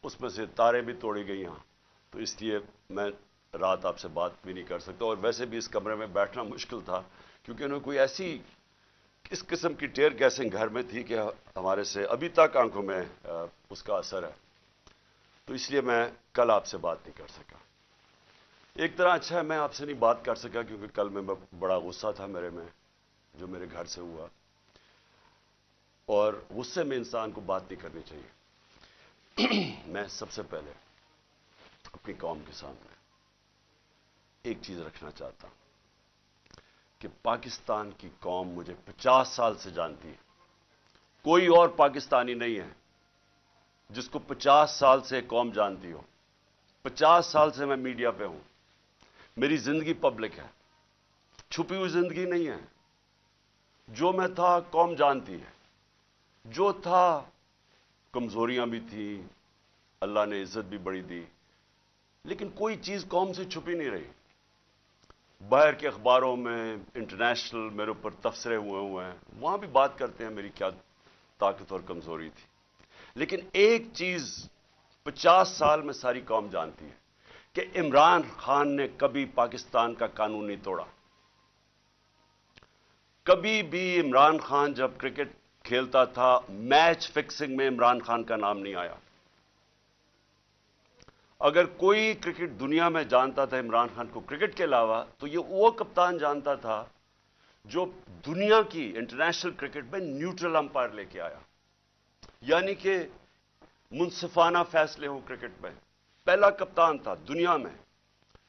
اس میں سے تاریں بھی توڑی گئی ہیں، تو اس لیے میں رات آپ سے بات بھی نہیں کر سکتا، اور ویسے بھی اس کمرے میں بیٹھنا مشکل تھا کیونکہ انہوں نے کوئی ایسی اس قسم کی ٹیئر گیسنگ گھر میں تھی کہ ہمارے سے ابھی تک آنکھوں میں اس کا اثر ہے، تو اس لیے میں کل آپ سے بات نہیں کر سکا۔ ایک طرح اچھا ہے میں آپ سے نہیں بات کر سکا کیونکہ کل میں بڑا غصہ تھا میرے میں جو میرے گھر سے ہوا، اور غصے میں انسان کو بات نہیں کرنی چاہیے۔ میں سب سے پہلے اپنی قوم کے سامنے ایک چیز رکھنا چاہتا ہوں کہ پاکستان کی قوم مجھے 50 سال سے جانتی ہے، کوئی اور پاکستانی نہیں ہے جس کو 50 سال سے قوم جانتی ہو۔ 50 سال سے میں میڈیا پہ ہوں، میری زندگی پبلک ہے، چھپی ہوئی زندگی نہیں ہے۔ جو میں تھا قوم جانتی ہے، جو تھا کمزوریاں بھی تھیں، اللہ نے عزت بھی بڑی دی، لیکن کوئی چیز قوم سے چھپی نہیں رہی۔ باہر کے اخباروں میں انٹرنیشنل میرے اوپر تبصرے ہوئے ہیں، وہاں بھی بات کرتے ہیں میری کیا طاقت اور کمزوری تھی، لیکن ایک چیز 50 سال میں ساری قوم جانتی ہے کہ عمران خان نے کبھی پاکستان کا قانون نہیں توڑا۔ کبھی بھی عمران خان جب کرکٹ کھیلتا تھا میچ فکسنگ میں عمران خان کا نام نہیں آیا۔ اگر کوئی کرکٹ دنیا میں جانتا تھا عمران خان کو کرکٹ کے علاوہ، تو یہ وہ کپتان جانتا تھا جو دنیا کی انٹرنیشنل کرکٹ میں نیوٹرل امپائر لے کے آیا، یعنی کہ منصفانہ فیصلے ہوں کرکٹ میں۔ پہلا کپتان تھا دنیا میں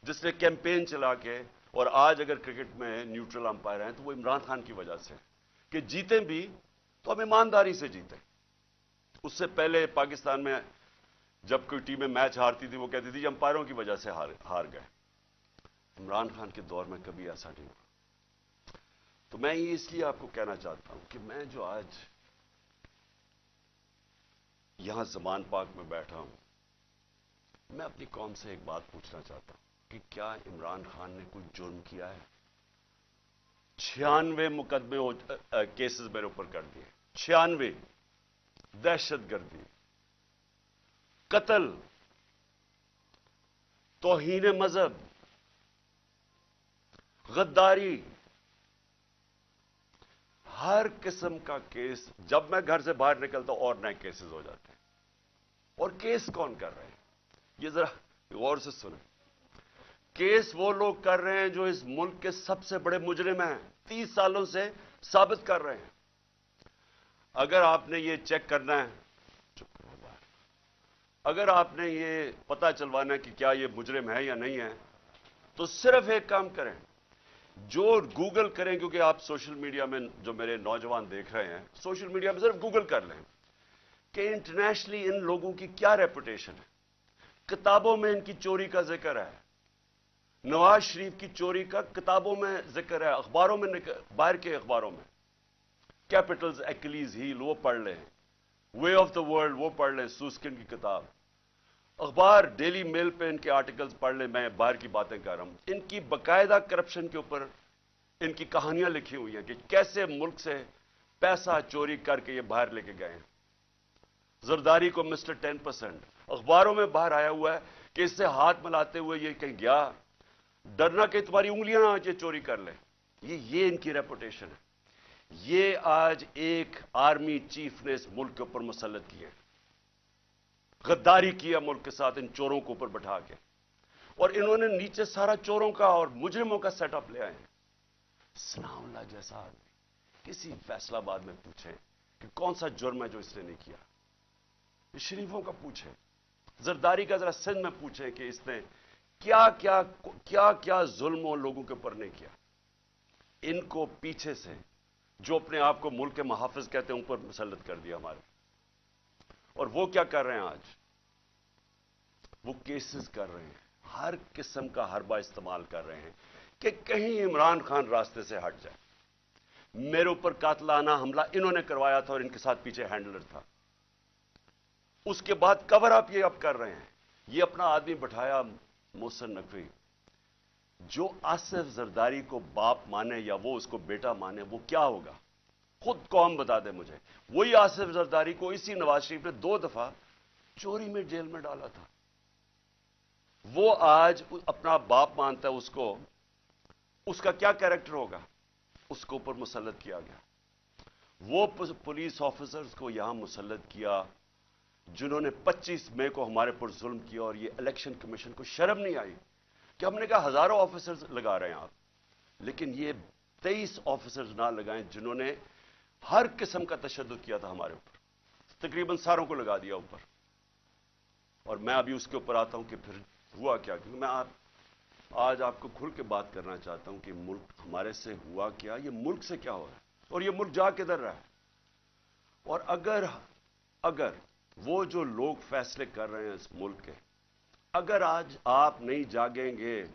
جس نے کیمپین چلا کے، اور آج اگر کرکٹ میں نیوٹرل امپائر ہیں تو وہ عمران خان کی وجہ سے کہ جیتے بھی تو ہم ایمانداری سے جیتے۔ اس سے پہلے پاکستان میں جب کوئی ٹیمیں میچ ہارتی تھی وہ کہتی تھی امپائروں کی وجہ سے ہار گئے۔ عمران خان کے دور میں کبھی ایسا نہیں ہوا۔ تو میں یہ اس لیے آپ کو کہنا چاہتا ہوں کہ میں جو آج یہاں زمان پاک میں بیٹھا ہوں، میں اپنی قوم سے ایک بات پوچھنا چاہتا ہوں کہ کیا عمران خان نے کوئی جرم کیا ہے؟ 96 مقدمے کیسز میرے اوپر کر دیے، 96، دہشت گردی، قتل، توہین مذہب، غداری، ہر قسم کا کیس۔ جب میں گھر سے باہر نکلتا ہوں اور نئے کیسز ہو جاتے ہیں۔ اور کیس کون کر رہے ہیں؟ یہ ذرا غور سے سنیں۔ کیس وہ لوگ کر رہے ہیں جو اس ملک کے سب سے بڑے مجرم ہیں، 30 سالوں سے ثابت کر رہے ہیں۔ اگر آپ نے یہ چیک کرنا ہے، اگر آپ نے یہ پتہ چلوانا ہے کہ کیا یہ مجرم ہے یا نہیں ہے، تو صرف ایک کام کریں، جو گوگل کریں، کیونکہ آپ سوشل میڈیا میں جو میرے نوجوان دیکھ رہے ہیں، سوشل میڈیا میں صرف گوگل کر لیں کہ انٹرنیشنلی ان لوگوں کی کیا ریپوٹیشن ہے۔ کتابوں میں ان کی چوری کا ذکر ہے، نواز شریف کی چوری کا کتابوں میں ذکر ہے، اخباروں میں، باہر کے اخباروں میں۔ کیپٹلز ایکلیز ہیل وہ پڑھ لیں، وے آف دا ورلڈ وہ پڑھ لیں، سوسکن کی کتاب، اخبار ڈیلی میل پہ ان کے آرٹیکلز پڑھ لیں۔ میں باہر کی باتیں کر رہا ہوں، ان کی باقاعدہ کرپشن کے اوپر ان کی کہانیاں لکھی ہوئی ہیں کہ کیسے ملک سے پیسہ چوری کر کے یہ باہر لے کے گئے ہیں۔ زرداری کو مسٹر 10%، اخباروں میں باہر آیا ہوا ہے کہ اس سے ہاتھ ملاتے ہوئے یہ کہیں گیا، ڈرنا کہ تمہاری انگلیاں آج یہ چوری کر لیں۔ یہ ان کی ریپوٹیشن ہے۔ یہ آج ایک آرمی چیف نے اس ملک کے اوپر مسلط کیا، غداری کیا ملک کے ساتھ ان چوروں کو اوپر بٹھا کے، اور انہوں نے نیچے سارا چوروں کا اور مجرموں کا سیٹ اپ لے آئے ہیں۔ ثناء اللہ جیسا آدمی کسی فیصلہ آباد میں پوچھیں کہ کون سا جرم ہے جو اس نے نہیں کیا، شریفوں کا پوچھیں، زرداری کا ذرا سندھ میں پوچھیں کہ اس نے کیا ظلم ان لوگوں کے اوپر نہیں کیا۔ ان کو پیچھے سے جو اپنے آپ کو ملک کے محافظ کہتے ہیں اوپر مسلط کر دیا ہمارے، اور وہ کیا کر رہے ہیں آج؟ وہ کیسز کر رہے ہیں، ہر قسم کا حربہ استعمال کر رہے ہیں کہ کہیں عمران خان راستے سے ہٹ جائے۔ میرے اوپر قاتلانہ حملہ انہوں نے کروایا تھا اور ان کے ساتھ پیچھے ہینڈلر تھا۔ اس کے بعد کور اپ یہ اب کر رہے ہیں، یہ اپنا آدمی بٹھایا محسن نقوی، جو آصف زرداری کو باپ مانے یا وہ اس کو بیٹا مانے، وہ کیا ہوگا خود قوم بتا دے مجھے۔ وہی آصف زرداری کو اسی نواز شریف نے 2 دفعہ चोरी में जेल में डाला था। वो आज अपना बाप मानता है उसको, उसका क्या कैरेक्टर होगा, उसके ऊपर मुसल्लत किया गया। वो पुलिस ऑफिसर्स को यहां मुसल्लत किया जिन्होंने 25 मई को हमारे पर जुल्म किया, और ये इलेक्शन कमीशन को शर्म नहीं आई कि हमने कहा हजारों ऑफिसर्स लगा रहे हैं आप, लेकिन ये 23 ऑफिसर्स ना लगाएं जिन्होंने हर किस्म का तशद्दुद किया था हमारे ऊपर, तकरीबन सारों को लगा दिया ऊपर। और मैं अभी उसके ऊपर आता हूं कि फिर हुआ क्या, क्योंकि मैं आज आपको खुल के बात करना चाहता हूं कि मुल्क हमारे से हुआ क्या, ये मुल्क से क्या हो रहा है, और ये मुल्क जा किधर रहा है। और अगर वो जो लोग फैसले कर रहे हैं इस मुल्क के, अगर आज आप नहीं जागेंगे,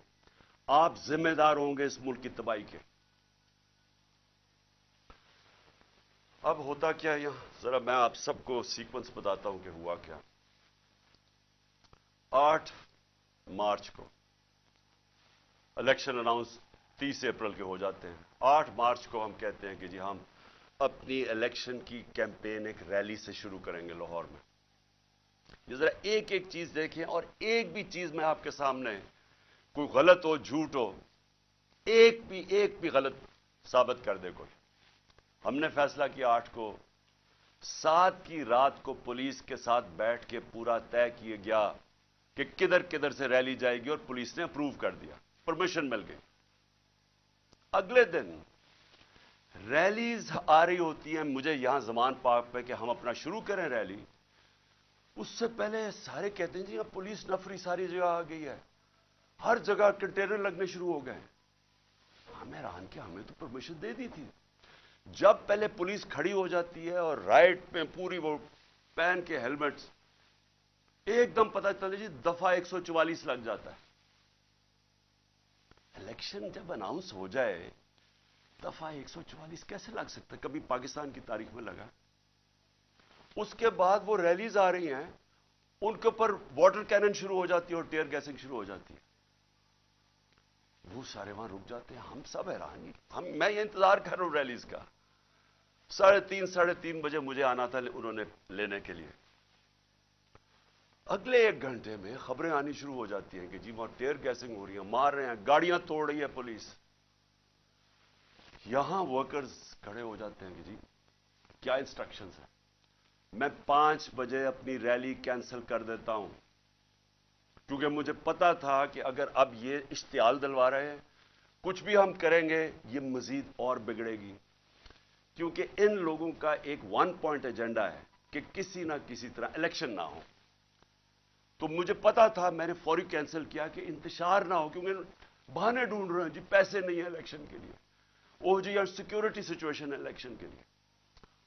आप जिम्मेदार होंगे इस मुल्क की तबाही के। अब होता क्या है यहां, जरा मैं आप सबको सीक्वेंस बताता हूं कि हुआ क्या। 8 मार्च को इलेक्शन अनाउंस 30 अप्रैल के हो जाते हैं। 8 मार्च को हम कहते हैं कि जी हम अपनी इलेक्शन की कैंपेन एक रैली से शुरू करेंगे लाहौर में। ये जरा एक एक चीज देखें, और एक भी चीज मैं आपके सामने, कोई गलत हो झूठ हो, एक भी गलत साबित कर दे कोई। हमने फैसला किया 8 को, 7 की रात को पुलिस के साथ बैठ के पूरा तय किया गया कि किधर किधर से रैली जाएगी, और पुलिस ने अप्रूव कर दिया, परमिशन मिल गई। अगले दिन रैलीज आ रही होती हैं मुझे यहां जमान पार्क पे कि हम अपना शुरू करें रैली। उससे पहले सारे कहते हैं जी अब पुलिस नफरी सारी जगह आ गई है, हर जगह कंटेनर लगने शुरू हो गए। हमें हैरान किया, हमें तो परमिशन दे दी थी। जब पहले पुलिस खड़ी हो जाती है और राइट में पूरी वो पहन के हेलमेट्स, एकदम पता चलता जी दफा 144 लग जाता है। इलेक्शन जब अनाउंस हो जाए दफा 144 कैसे लग सकता है, कभी पाकिस्तान की तारीख में लगा। उसके बाद वो रैलीज आ रही हैं, उनके ऊपर वाटर कैनन शुरू हो जाती है और टीयर गैसिंग शुरू हो जाती है। वो सारे वहां रुक जाते हैं, हम सब हैरान। मैं ये इंतजार कर रहा हूं रैलीज का। 3:30 बजे मुझे आना था उन्होंने लेने के लिए। अगले 1 घंटे में खबरें आनी शुरू हो जाती हैं कि जी वहां टीयर गैसिंग हो रही है, मार रहे हैं, गाड़ियां तोड़ रही है पुलिस। यहां वर्कर्स खड़े हो जाते हैं कि जी क्या इंस्ट्रक्शंस है। मैं 5 बजे अपनी रैली कैंसिल कर देता हूं, क्योंकि मुझे पता था कि अगर अब ये इश्तियाल दिलवा रहे हैं, कुछ भी हम करेंगे ये मजीद और बिगड़ेगी। क्योंकि इन लोगों का एक 1 पॉइंट एजेंडा है कि किसी ना किसी तरह इलेक्शन ना हो। तो मुझे पता था, मैंने फौरी कैंसिल किया कि इंतशार ना हो, क्योंकि बहाने ढूंढ रहे हैं जी पैसे नहीं है इलेक्शन के लिए, वो जी यार सिक्योरिटी सिचुएशन है इलेक्शन के लिए।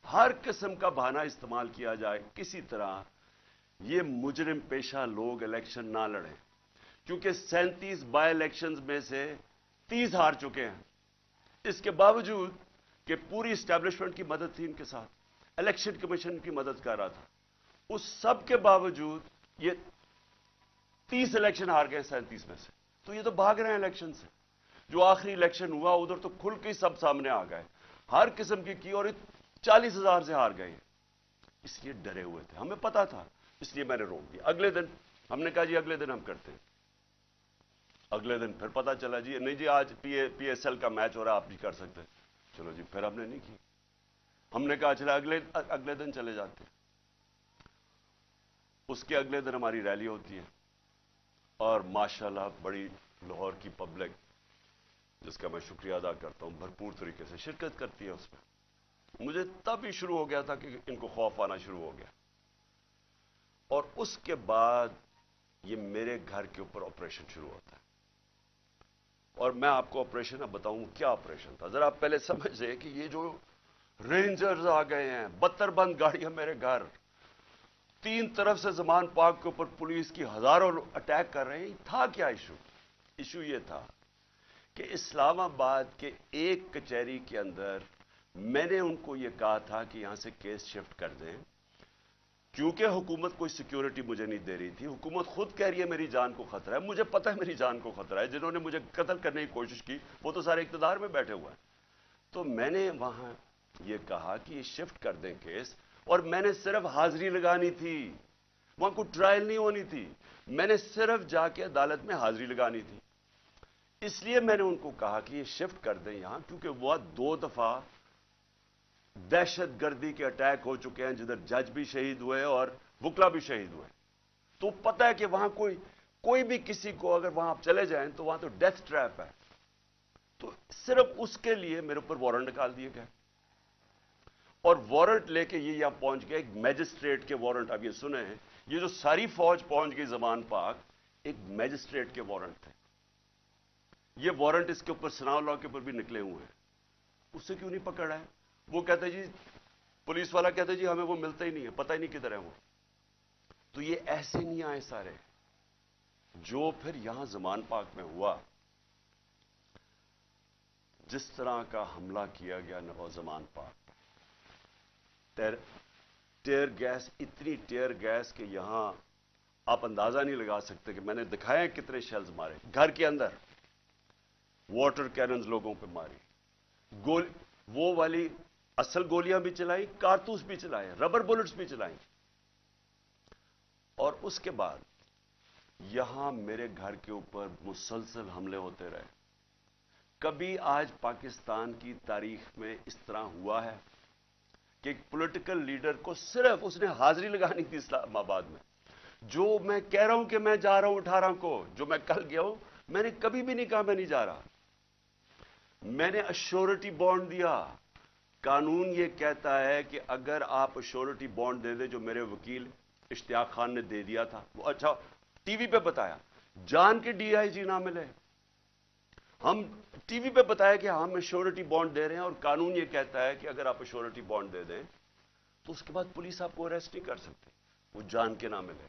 हर किस्म का बहाना इस्तेमाल किया जाए, किसी तरह ये मुजरिम पेशा लोग इलेक्शन ना लड़ें। क्योंकि 37 बाय इलेक्शंस में से 30 हार चुके हैं। इसके बावजूद कि पूरी इस्टेब्लिशमेंट की मदद थी इनके साथ, इलेक्शन कमीशन की मदद कर रहा था, उस सब के बावजूद ये 30 इलेक्शन हार गए 37 में से। तो ये तो भाग रहे हैं इलेक्शन से। जो आखिरी इलेक्शन हुआ उधर तो खुल के सब सामने आ गए, हर किस्म की और 40,000 से हार गए। इसलिए डरे हुए थे, हमें पता था, इसलिए मैंने रोक दिया। अगले दिन हमने कहा जी अगले दिन हम करते हैं। अगले दिन फिर पता चला जी नहीं जी आज पीएसएल का मैच हो रहा है, आप भी कर सकते हैं। चलो जी, फिर हमने नहीं की। हमने कहा चला अगले दिन चले जाते हैं। उसके अगले दिन हमारी रैली होती है, और माशाल्लाह बड़ी लाहौर की पब्लिक, जिसका मैं शुक्रिया अदा करता हूं, भरपूर तरीके से शिरकत करती है उसमें। मुझे तब ही शुरू हो गया था कि इनको खौफ आना शुरू हो गया। और उसके बाद ये मेरे घर के ऊपर ऑपरेशन शुरू होता है। और मैं आपको ऑपरेशन अब बताऊं क्या ऑपरेशन था। जरा आप पहले समझिए कि ये जो रेंजर्स आ गए हैं, 72 बंद गाड़ियां मेरे घर, 3 तरफ से जमान पार्क के ऊपर पुलिस की हजारों अटैक कर रहे हैं। था क्या इशू ये था कि इस्लामाबाद के एक कचहरी के अंदर मैंने उनको ये कहा था कि यहां से केस शिफ्ट कर दें, क्योंकि हुकूमत कोई सिक्योरिटी मुझे नहीं दे रही थी। हुकूमत खुद कह रही है मेरी जान को खतरा है, मुझे पता है मेरी जान को खतरा है। जिन्होंने मुझे कत्ल करने की कोशिश की वो तो सारे इख्तिदार में बैठे हुए हैं। तो मैंने वहां ये कहा कि ये शिफ्ट कर दें केस, और मैंने सिर्फ हाजिरी लगानी थी, वहां कोई ट्रायल नहीं होनी थी, मैंने सिर्फ जाके अदालत में हाजिरी लगानी थी। इसलिए मैंने उनको कहा कि ये शिफ्ट कर दें यहां, क्योंकि वह 2 दफा दहशतगर्दी के अटैक हो चुके हैं जिधर जज भी शहीद हुए और वकला भी शहीद हुए। तो पता है कि वहां कोई भी किसी को अगर वहां आप चले जाएं तो वहां तो डेथ ट्रैप है। तो सिर्फ उसके लिए मेरे ऊपर वारंट निकाल दिए गए और वारंट लेके ये यहां पहुंच गए, एक मैजिस्ट्रेट के वारंट। अब ये सुने हैं, ये जो सारी फौज पहुंच गई ज़मान पाक, एक मैजिस्ट्रेट के वारंट थे। ये वारंट इसके ऊपर सनाव लॉ के ऊपर भी निकले हुए हैं। उससे क्यों नहीं पकड़ा है? वो कहते जी, पुलिस वाला कहते जी हमें वो मिलता ही नहीं है, पता ही नहीं किधर है वो। तो ये ऐसे नहीं आए सारे। जो फिर यहां ज़मान पाक में हुआ, जिस तरह का हमला किया गया नवाब ज़मान पाक, टेयर गैस, इतनी टेयर गैस कि यहां आप अंदाजा नहीं लगा सकते कि मैंने दिखाया कितने शेल्स मारे घर के अंदर। वाटर कैनन्स लोगों पे मारी, वो वाली असल गोलियां भी चलाई, कारतूस भी चलाए, रबर बुलेट्स भी चलाई। और उसके बाद यहां मेरे घर के ऊपर मुसलसल हमले होते रहे। कभी आज पाकिस्तान की तारीख में इस तरह हुआ है कि एक पॉलिटिकल लीडर को सिर्फ उसने हाजिरी लगानी थी इस्लामाबाद में। जो मैं कह रहा हूं कि मैं जा रहा हूं 18 को, जो मैं कल गया हूं, मैंने कभी भी नहीं कहा मैं नहीं जा रहा। मैंने अश्योरिटी बॉन्ड दिया। कानून ये कहता है कि अगर आप अश्योरिटी बॉन्ड दे दे, जो मेरे वकील इश्तियाक खान ने दे दिया था, वो अच्छा टीवी पे बताया, जान के डीआईजी ना मिले, हम टीवी पे बताया कि हम अश्योरिटी बॉन्ड दे रहे हैं और कानून ये कहता है कि अगर आप अश्योरिटी बॉन्ड दे दें तो उसके बाद पुलिस आपको अरेस्ट नहीं कर सकती, वो जान के ना मिले।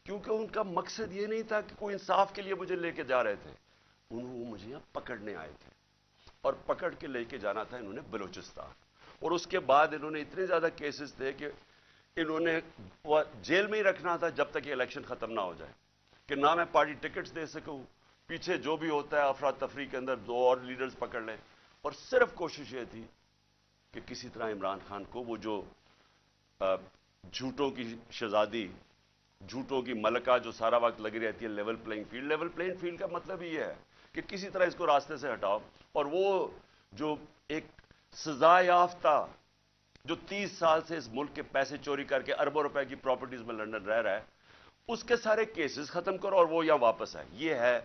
क्योंकि उनका मकसद ये नहीं था कि कोई इंसाफ के लिए मुझे लेके जा रहे थे, वो मुझे यहां पकड़ने आए थे और पकड़ के लेके जाना था इन्होंने बलूचिस्तान। और उसके बाद इन्होंने इतने ज्यादा केसेस थे कि इन्होंने जेल में ही रखना था जब तक ये इलेक्शन खत्म ना हो जाए, कि ना मैं पार्टी टिकट्स दे सकूं, पीछे जो भी होता है अफरा तफरी के अंदर 2 और लीडर्स पकड़ लें। और सिर्फ कोशिश ये थी कि किसी तरह इमरान खान को, वो जो झूठों की शहजादी, झूठों की मलका जो सारा वक्त लगी रहती है level playing field. Level playing field का मतलब ये है कि किसी तरह इसको रास्ते से हटाओ। और वो जो एक सजा याफ्ता, जो 30 साल से इस मुल्क के पैसे चोरी करके अरबों रुपए की प्रॉपर्टीज में लंदन रह रहा है, उसके सारे केसेस खत्म करो और वो यहां वापस आए। ये है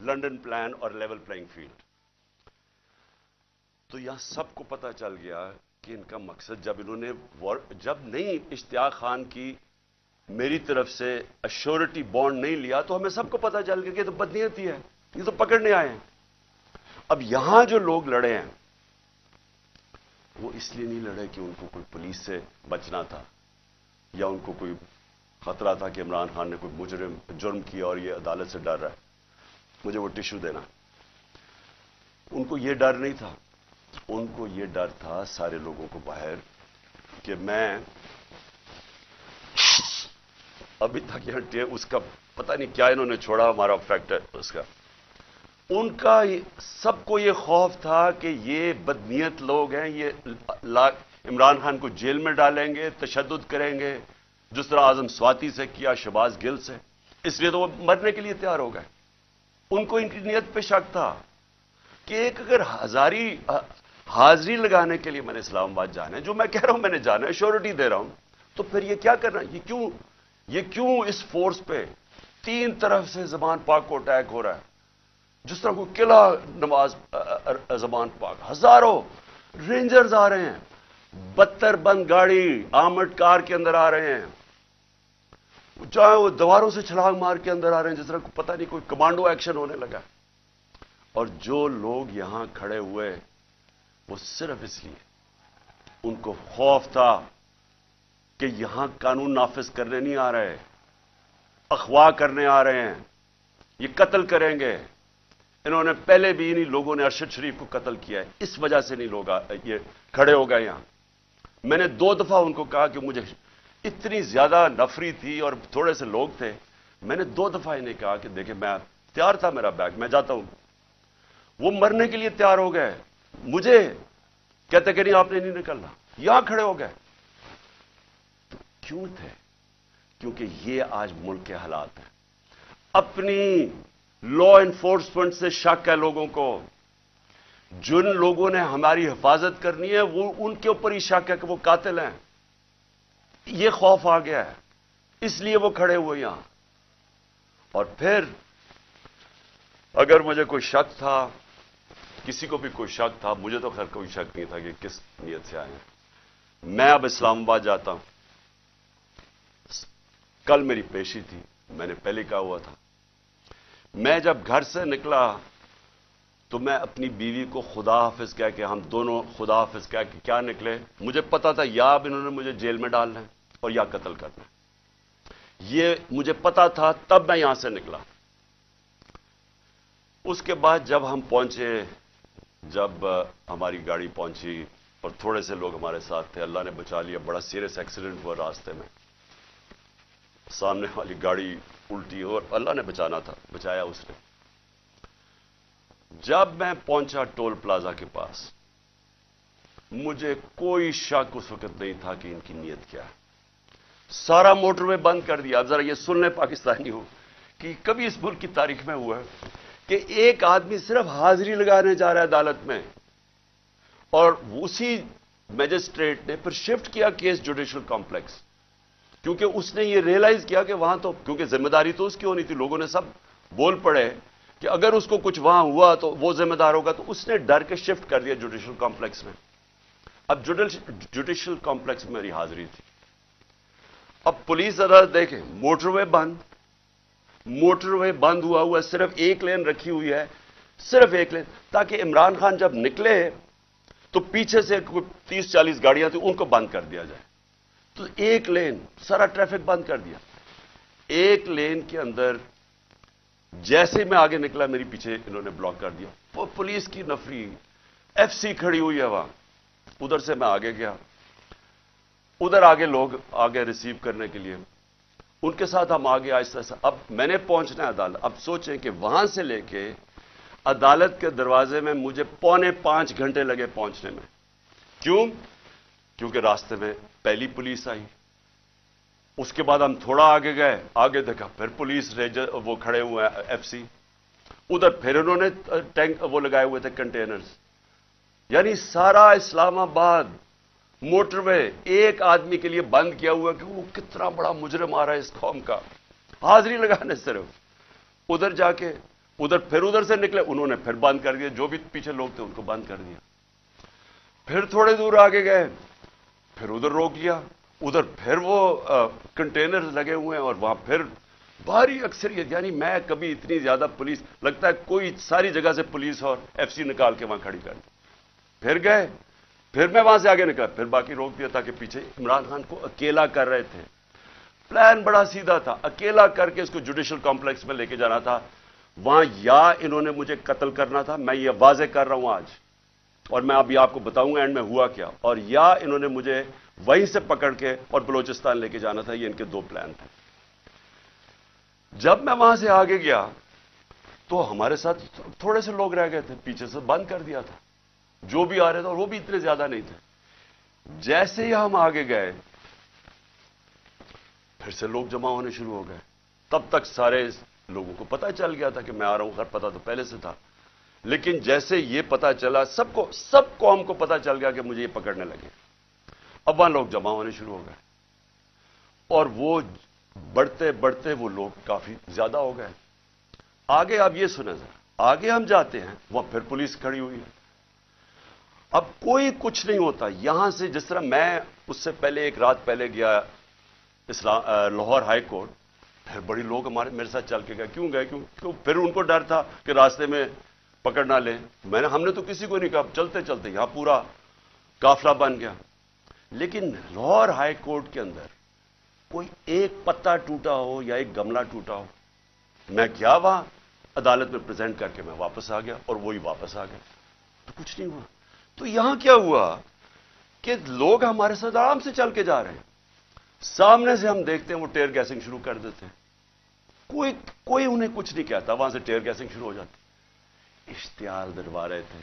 लंदन प्लान और लेवल प्लेइंग फील्ड। तो यहां सबको पता चल गया कि इनका मकसद, जब नहीं इश्तियाक खान की मेरी तरफ से अश्योरिटी बॉन्ड नहीं लिया, तो हमें सबको पता चल गया कि तो बदनीयती है, ये तो पकड़ने आए हैं। अब यहां जो लोग लड़े हैं वो इसलिए नहीं लड़े कि उनको कोई पुलिस से बचना था या उनको कोई खतरा था कि इमरान खान ने कोई जुर्म किया और ये अदालत से डर रहा है, मुझे वो टिश्यू देना। उनको ये डर नहीं था, उनको ये डर था सारे लोगों को बाहर कि मैं अभी तक यहां उसका पता नहीं क्या इन्होंने छोड़ा, हमारा फैक्टर उसका। उनका सबको ये खौफ था कि ये बदनीयत लोग हैं, ये इमरान खान को जेल में डालेंगे, तशद्दुद करेंगे, जिस तरह आजम स्वाति से किया, शहबाज गिल से। इसलिए तो वो मरने के लिए तैयार हो गए। उनको इनकी नीयत पे शक था कि एक अगर हाजिरी लगाने के लिए मैंने इस्लामाबाद जाना है, जो मैं कह रहा हूं मैंने जाना है, श्योरिटी दे रहा हूं, तो फिर ये क्या करना है? ये क्यों इस फोर्स पे 3 तरफ से ज़मान पाक को अटैक हो रहा है? जिस तरह कोई किला नमाज ज़मान पाक, हजारों रेंजर्स आ रहे हैं, 72 बंद गाड़ी आर्मर्ड कार के अंदर आ रहे हैं, चाहे वो दीवारों से छलांग मार के अंदर आ रहे हैं, जिस तरह को पता नहीं कोई कमांडो एक्शन होने लगा। और जो लोग यहां खड़े हुए वो सिर्फ इसलिए, उनको खौफ था कि यहां कानून नाफिज करने नहीं आ रहे, अगवा करने आ रहे हैं, ये कत्ल करेंगे। इन्होंने पहले भी इन्हीं लोगों ने अरशद शरीफ को कत्ल किया है, इस वजह से नहीं लोग ये खड़े हो गए यहां। मैंने 2 दफा उनको कहा कि मुझे इतनी ज्यादा नफरी थी और थोड़े से लोग थे, मैंने 2 दफा इन्हें कहा कि देखिए मैं तैयार था, मेरा बैग, मैं जाता हूं। वो मरने के लिए तैयार हो गए, मुझे कहते कि नहीं आपने नहीं निकलना, यहां खड़े हो गए। तो क्यों थे? क्योंकि ये आज मुल्क के हालात हैं। अपनी लॉ एनफोर्समेंट से शक है लोगों को। जिन लोगों ने हमारी हिफाजत करनी है वो उनके ऊपर ही शक है कि वो कातिल हैं। ये खौफ आ गया है, इसलिए वो खड़े हुए यहां। और फिर अगर मुझे कोई शक था, किसी को भी कोई शक था, मुझे तो खैर कोई शक नहीं था कि किस नीयत से आए हैं। मैं अब इस्लामाबाद जाता हूं। कल मेरी पेशी थी, मैंने पहले कहा हुआ था। मैं जब घर से निकला तो मैं अपनी बीवी को खुदा हाफिज कह के, हम दोनों खुदा हाफिज कह के क्या निकले। मुझे पता था या अब इन्होंने मुझे जेल में डालना है और या कत्ल करना है, ये मुझे पता था, तब मैं यहां से निकला। उसके बाद जब हम पहुंचे, जब हमारी गाड़ी पहुंची और थोड़े से लोग हमारे साथ थे, अल्लाह ने बचा लिया। बड़ा सीरियस एक्सीडेंट हुआ रास्ते में, सामने वाली गाड़ी उल्टी और अल्लाह ने बचाना था, बचाया उसने। जब मैं पहुंचा टोल प्लाजा के पास, मुझे कोई शक उस वक्त नहीं था कि इनकी नीयत क्या है। सारा मोटरवे बंद कर दिया। अब जरा ये सुन ले पाकिस्तानी हो कि कभी इस मुल्क की तारीख में हुआ है कि एक आदमी सिर्फ हाजिरी लगाने जा रहा है अदालत में और उसी मैजिस्ट्रेट ने फिर शिफ्ट किया केस जुडिशियल कॉम्प्लेक्स, क्योंकि उसने ये रियलाइज किया कि वहां तो, क्योंकि जिम्मेदारी तो उसकी होनी थी, लोगों ने सब बोल पड़े कि अगर उसको कुछ वहां हुआ तो वो जिम्मेदार होगा, तो उसने डर के शिफ्ट कर दिया जुडिशियल कॉम्प्लेक्स में। अब जुडिशियल कॉम्प्लेक्स में मेरी हाजिरी थी। अब पुलिस अदालत देखें, मोटरवे बंद हुआ, सिर्फ एक लेन रखी हुई है, सिर्फ एक लेन, ताकि इमरान खान जब निकले तो पीछे से 30-40 गाड़ियां थी, उनको बंद कर दिया जाए। तो एक लेन, सारा ट्रैफिक बंद कर दिया। एक लेन के अंदर जैसे मैं आगे निकला, मेरी पीछे इन्होंने ब्लॉक कर दिया। वो पुलिस की नफरी, एफसी खड़ी हुई है वहां। उधर से मैं आगे गया, उधर आगे लोग आगे रिसीव करने के लिए, उनके साथ हम आगे आहिस्ता आहिस्ता। अब मैंने पहुंचना है अदालत। अब सोचें कि वहां से लेके अदालत के दरवाजे में मुझे 4.25 घंटे लगे पहुंचने में। क्यों? क्योंकि रास्ते में पहली पुलिस आई, उसके बाद हम थोड़ा आगे गए, आगे देखा फिर पुलिस रेंजर वो खड़े हुए हैं एफसी, उधर फिर उन्होंने टैंक वो लगाए हुए थे कंटेनर्स। यानी सारा इस्लामाबाद मोटरवे एक आदमी के लिए बंद किया हुआ कि वो कितना बड़ा मुजरिम आ रहा है इस कौम का, हाजिरी लगाने सिर्फ। उधर जाके फिर उधर से निकले, उन्होंने फिर बंद कर दिया, जो भी पीछे लोग थे उनको बंद कर दिया। फिर थोड़े दूर आगे गए, फिर उधर रोक लिया, उधर फिर वो कंटेनर्स लगे हुए हैं और वहां फिर भारी अक्सरियत। यानी मैं कभी इतनी ज्यादा पुलिस, लगता है कोई सारी जगह से पुलिस और एफसी निकाल के वहां खड़ी कर दी। फिर गए, फिर मैं वहां से आगे निकला, फिर बाकी रोक दिया, ताकि पीछे इमरान खान को अकेला कर रहे थे। प्लान बड़ा सीधा था, अकेला करके इसको जुडिशियल कॉम्प्लेक्स में लेके जाना था। वहां या इन्होंने मुझे कत्ल करना था, मैं ये वाजे कर रहा हूं आज, और मैं अभी आपको बताऊंगा एंड में हुआ क्या, और या इन्होंने मुझे वहीं से पकड़ के और बलोचिस्तान लेके जाना था। ये इनके दो प्लान थे। जब मैं वहां से आगे गया तो हमारे साथ थोड़े से लोग रह गए थे, पीछे से बंद कर दिया था जो भी आ रहे थे, और वो भी इतने ज्यादा नहीं थे। जैसे ही हम आगे गए फिर से लोग जमा होने शुरू हो गए। तब तक सारे लोगों को पता चल गया था कि मैं आ रहा हूं, खैर पता तो पहले से था, लेकिन जैसे ये पता चला, सब कौम को पता चल गया कि मुझे ये पकड़ने लगे। अब वहां लोग जमा होने शुरू हो गए और वो बढ़ते बढ़ते वो लोग काफी ज्यादा हो गए। आगे आप ये सुने सर, आगे हम जाते हैं, वहां फिर पुलिस खड़ी हुई है। अब कोई कुछ नहीं होता यहां से। जिस तरह मैं उससे पहले एक रात पहले गया लाहौर हाई कोर्ट, फिर बड़ी लोग मेरे साथ चल के गए। क्यों गए? क्यों? फिर उनको डर था कि रास्ते में पकड़ ना ले। हमने तो किसी को नहीं कहा, चलते चलते यहां पूरा काफिला बन गया। लेकिन लाहौर हाई कोर्ट के अंदर कोई एक पत्ता टूटा हो या एक गमला टूटा हो, मैं गया वहां अदालत में प्रेजेंट करके मैं वापस आ गया, और वही वापस आ गए, तो कुछ नहीं हुआ। तो यहां क्या हुआ कि लोग हमारे साथ आराम से चल के जा रहे हैं, सामने से हम देखते हैं वो टेयर गैसिंग शुरू कर देते हैं। कोई उन्हें कुछ नहीं कहता, वहां से टेयर गैसिंग शुरू हो जाती। इश्तिहार दिलवा रहे थे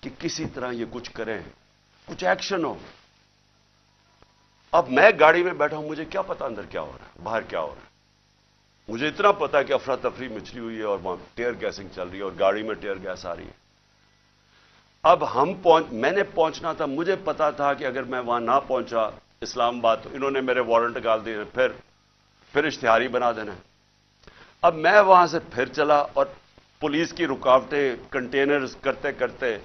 कि किसी तरह ये कुछ करें, कुछ एक्शन हो। अब मैं गाड़ी में बैठा हूं, मुझे क्या पता अंदर क्या हो रहा है, बाहर क्या हो रहा है। मुझे इतना पता है कि अफरा तफरी मचली हुई है और वहां टेयर गैसिंग चल रही है और गाड़ी में टेयर गैस आ रही है। अब मैंने पहुंचना था, मुझे पता था कि अगर मैं वहां ना पहुंचा इस्लामाबाद तो इन्होंने मेरे वारंट निकाल दिए, फिर इश्तिहारी बना देना। अब मैं वहां से फिर चला और पुलिस की रुकावटें कंटेनर्स करते करते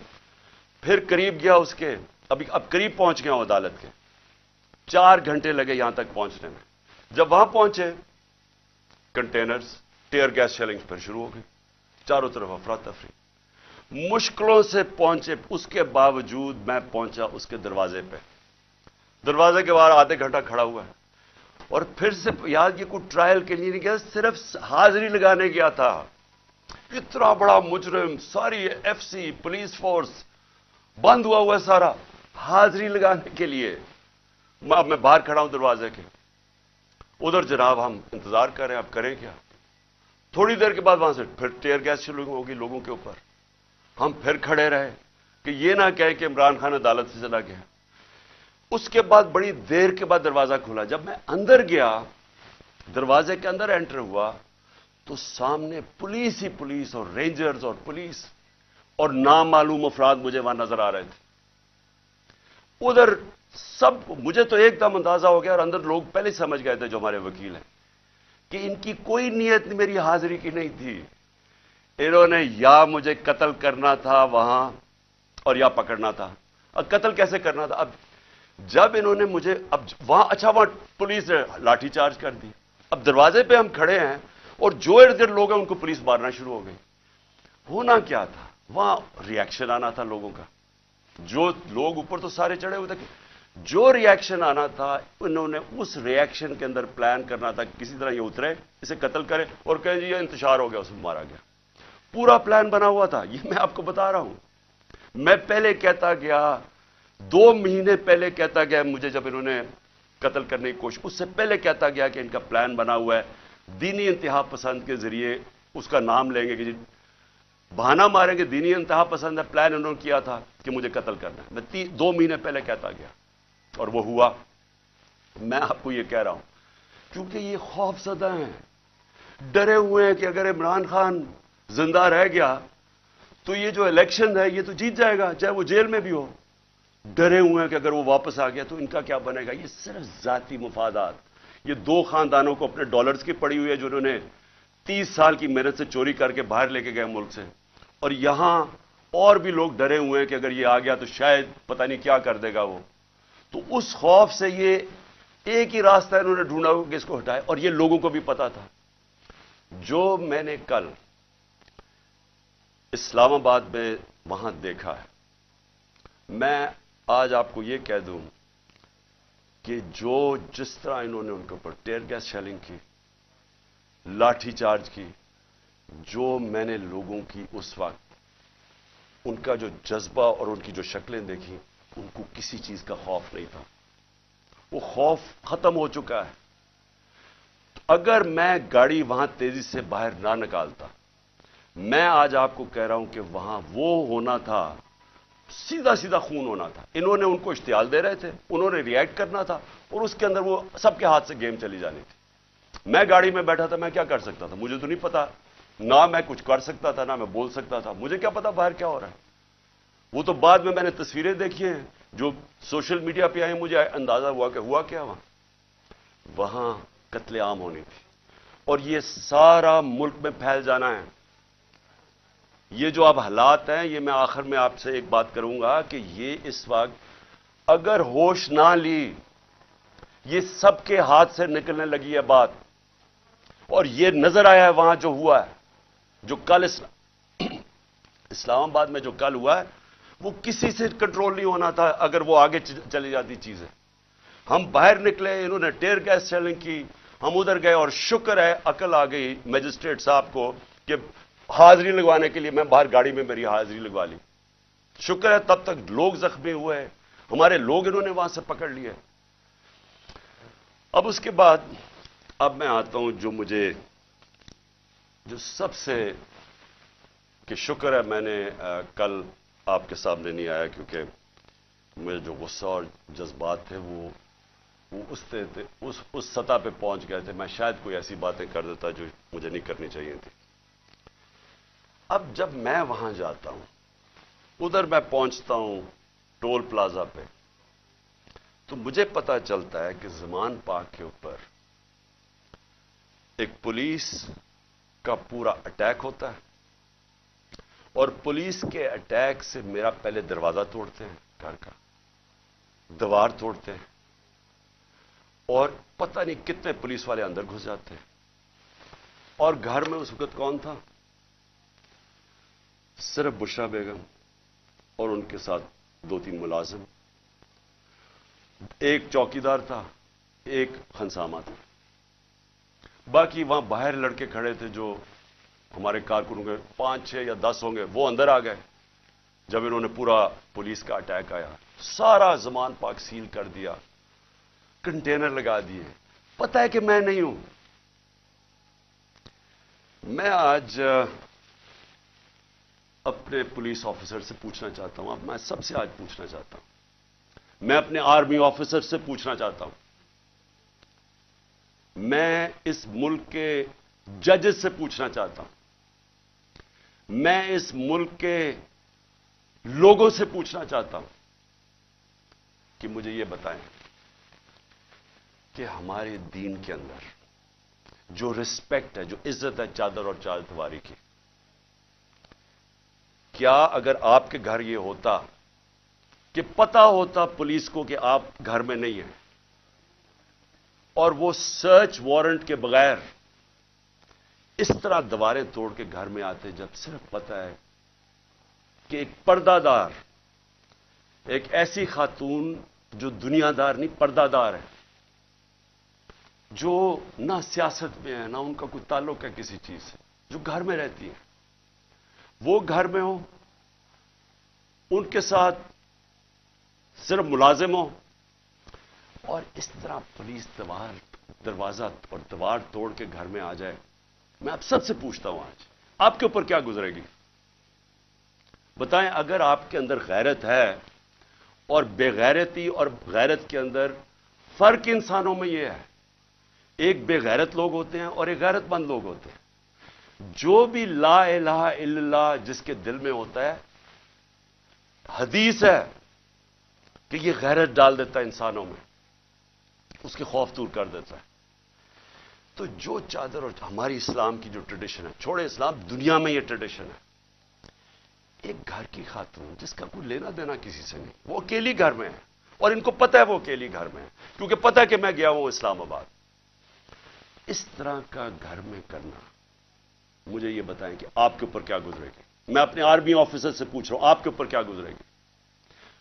फिर करीब गया उसके, अब करीब पहुंच गया हूं अदालत के। 4 घंटे लगे यहां तक पहुंचने में। जब वहां पहुंचे, कंटेनर्स, टेयर गैस शेलिंग फिर शुरू हो गई, चारों तरफ अफरा तफरी। मुश्किलों से पहुंचे, उसके बावजूद मैं पहुंचा उसके दरवाजे पे। दरवाजे के बाहर आधे घंटा खड़ा हुआ है और फिर से याद, ये कोई ट्रायल के लिए नहीं गया, सिर्फ हाजिरी लगाने गया था। इतना बड़ा मुजरिम, सारी एफसी पुलिस फोर्स बंद हुआ सारा, हाजिरी लगाने के लिए। अब मैं बाहर खड़ा हूं दरवाजे के, उधर जनाब हम इंतजार कर रहे हैं, अब करें क्या। थोड़ी देर के बाद वहां से फिर टेयर गैस शुरू होगी लोगों के ऊपर। हम फिर खड़े रहे कि ये ना कहे कि इमरान खान अदालत से चला गया। उसके बाद बड़ी देर के बाद दरवाजा खुला। जब मैं अंदर गया, दरवाजे के अंदर एंटर हुआ, तो सामने पुलिस ही पुलिस और रेंजर्स और पुलिस और नामालूम अफराद मुझे वहां नजर आ रहे थे। उधर सब, मुझे तो एकदम अंदाजा हो गया और अंदर लोग पहले समझ गए थे जो हमारे वकील हैं कि इनकी कोई नीयत मेरी हाजिरी की नहीं थी। इन्होंने या मुझे कत्ल करना था वहां और या पकड़ना था। अब कत्ल कैसे करना था? अब जब इन्होंने मुझे, अब वहां पुलिस ने लाठीचार्ज कर दी। अब दरवाजे पे हम खड़े हैं और जो इर्द गिर्द लोग हैं उनको पुलिस मारना शुरू हो गई। होना क्या था, वहां रिएक्शन आना था लोगों का। जो लोग ऊपर तो सारे चढ़े हुए थे, जो रिएक्शन आना था उन्होंने उस रिएक्शन के अंदर प्लान करना था, किसी तरह ये उतरे, इसे कत्ल करें और कहें जी ये इंतशार हो गया, उसमें मारा गया। पूरा प्लान बना हुआ था, ये मैं आपको बता रहा हूं। मैं पहले कहता गया, 2 महीने पहले कहता गया मुझे, जब इन्होंने कत्ल करने की कोशिश, उससे पहले कहता गया कि इनका प्लान बना हुआ है, दीनी इंतहा पसंद के जरिए उसका नाम लेंगे कि जी बहाना मारेंगे, दीनी इंतहा पसंद है, प्लान उन्होंने किया था कि मुझे कत्ल करना है। मैं 2 महीने पहले कहता गया और वो हुआ। मैं आपको ये कह रहा हूं क्योंकि ये खौफजदा हैं, डरे हुए हैं कि अगर इमरान खान जिंदा रह गया तो ये जो इलेक्शन है ये तो जीत जाएगा, चाहे वो जेल में भी हो। डरे हुए हैं कि अगर वो वापस आ गया तो इनका क्या बनेगा। ये सिर्फ जाती मुफादात, ये 2 खानदानों को अपने डॉलर्स की पड़ी हुई है जो उन्होंने 30 साल की मेहनत से चोरी करके बाहर लेके गए मुल्क से। और यहां और भी लोग डरे हुए हैं कि अगर ये आ गया तो शायद पता नहीं क्या कर देगा वो। तो उस खौफ से ये एक ही रास्ता इन्होंने ढूंढा कि इसको हटाए, और ये लोगों को भी पता था। जो मैंने कल इस्लामाबाद में वहां देखा है, मैं आज आपको यह कह दूं कि जिस तरह इन्होंने उनके ऊपर टेयर गैस शेलिंग की, लाठीचार्ज की, जो मैंने लोगों की उस वक्त उनका जो जज्बा और उनकी जो शक्लें देखी, उनको किसी चीज का खौफ नहीं था। वो खौफ खत्म हो चुका है। अगर मैं गाड़ी वहां तेजी से बाहर ना निकालता, मैं आज आपको कह रहा हूं कि वहां वो होना था, सीधा सीधा खून होना था। इन्होंने उनको इश्तियाल दे रहे थे, उन्होंने रिएक्ट करना था और उसके अंदर वो सबके हाथ से गेम चली जानी थी। मैं गाड़ी में बैठा था, मैं क्या कर सकता था? मुझे तो नहीं पता, ना मैं कुछ कर सकता था ना मैं बोल सकता था। मुझे क्या पता बाहर क्या हो रहा है। वो तो बाद में मैंने तस्वीरें देखी हैं जो सोशल मीडिया पे आई, मुझे अंदाजा हुआ कि हुआ क्या वहां कत्लेआम होनी थी और ये सारा मुल्क में फैल जाना है। ये जो अब हालात हैं, ये मैं आखिर में आपसे एक बात करूंगा कि ये इस वक्त अगर होश ना ली, ये सबके हाथ से निकलने लगी है बात। और ये नजर आया है वहां जो हुआ है, जो कल इस्लामाबाद में जो कल हुआ है, वो किसी से कंट्रोल नहीं होना था अगर वो आगे चली जाती चीजें। हम बाहर निकले, इन्होंने टेयर गैस शेलिंग की, हम उधर गए और शुक्र है अकल आ गई मजिस्ट्रेट साहब को कि हाजिरी लगवाने के लिए मैं बाहर गाड़ी में मेरी हाजिरी लगवा ली। शुक्र है तब तक लोग जख्मी हुए, हमारे लोग इन्होंने वहां से पकड़ लिए। अब उसके बाद अब मैं आता हूं जो सबसे कि शुक्र है मैंने कल आपके सामने नहीं आया, क्योंकि मुझे जो गुस्सा और जज्बात थे وہ اس سطح پہ پہنچ گئے تھے، میں شاید کوئی ایسی باتیں کر دیتا جو مجھے نہیں کرنی چاہیے تھی۔ اب جب میں وہاں جاتا ہوں، ادھر میں پہنچتا ہوں ٹول پلازا پہ، تو مجھے پتا چلتا ہے کہ زمان پاک کے اوپر ایک پولیس کا پورا اٹیک ہوتا ہے، اور پولیس کے اٹیک سے میرا پہلے دروازہ توڑتے ہیں، گھر کا دیوار توڑتے ہیں، اور پتہ نہیں کتنے پولیس والے اندر گھس جاتے ہیں۔ اور گھر میں اس وقت کون تھا؟ صرف بشرا بیگم اور ان کے ساتھ 2-3 ملازم، ایک چوکیدار تھا، ایک خنسامہ تھا، باقی وہاں باہر لڑکے کھڑے تھے جو ہمارے کارکنوں کے 5-6 یا 10 ہوں گے، وہ اندر آ گئے جب انہوں نے پورا پولیس کا اٹیک آیا، سارا زمان پاک سیل کر دیا، کنٹینر لگا دیے۔ پتہ ہے کہ میں نہیں ہوں۔ میں آج اپنے پولیس آفیسر سے پوچھنا چاہتا ہوں، اب میں سب سے آج پوچھنا چاہتا ہوں، میں اپنے آرمی آفیسر سے پوچھنا چاہتا ہوں، میں اس ملک کے ججز سے پوچھنا چاہتا ہوں، میں اس ملک کے لوگوں سے پوچھنا چاہتا ہوں کہ مجھے یہ بتائیں کہ ہمارے دین کے اندر جو رسپیکٹ ہے، جو عزت ہے چادر اور چارپیوری کی، کیا اگر آپ کے گھر یہ ہوتا کہ پتہ ہوتا پولیس کو کہ آپ گھر میں نہیں ہیں، اور وہ سرچ وارنٹ کے بغیر اس طرح دیواریں توڑ کے گھر میں آتے، جب صرف پتہ ہے کہ ایک پردہ دار، ایک ایسی خاتون جو دنیا دار نہیں پردہ دار ہے، جو نہ سیاست میں ہے نہ ان کا کوئی تعلق ہے کسی چیز سے، جو گھر میں رہتی ہے، وہ گھر میں ہو، ان کے ساتھ صرف ملازم ہو، اور اس طرح پولیس دروازہ اور دیوار توڑ کے گھر میں آ جائے۔ میں آپ سب سے پوچھتا ہوں، آج آپ کے اوپر کیا گزرے گی؟ بتائیں، اگر آپ کے اندر غیرت ہے، اور بے غیرتی اور غیرت کے اندر فرق انسانوں میں یہ ہے، ایک بے غیرت لوگ ہوتے ہیں اور ایک غیرت مند لوگ ہوتے ہیں۔ جو بھی لا الہ الا اللہ جس کے دل میں ہوتا ہے، حدیث ہے کہ یہ غیرت ڈال دیتا ہے انسانوں میں، اس کے خوف دور کر دیتا ہے۔ تو جو چادر اور ہماری اسلام کی جو ٹریڈیشن ہے، چھوڑے اسلام، دنیا میں یہ ٹریڈیشن ہے، ایک گھر کی خاتون جس کا کوئی لینا دینا کسی سے نہیں، وہ اکیلی گھر میں ہے، اور ان کو پتہ ہے وہ اکیلی گھر میں ہے، کیونکہ پتہ ہے کہ میں گیا ہوں اسلام آباد، اس طرح کا گھر میں کرنا، مجھے یہ بتائیں کہ آپ کے اوپر کیا گزرے گی؟ میں اپنے آرمی آفیسر سے پوچھ رہا ہوں، آپ کے اوپر کیا گزرے گی؟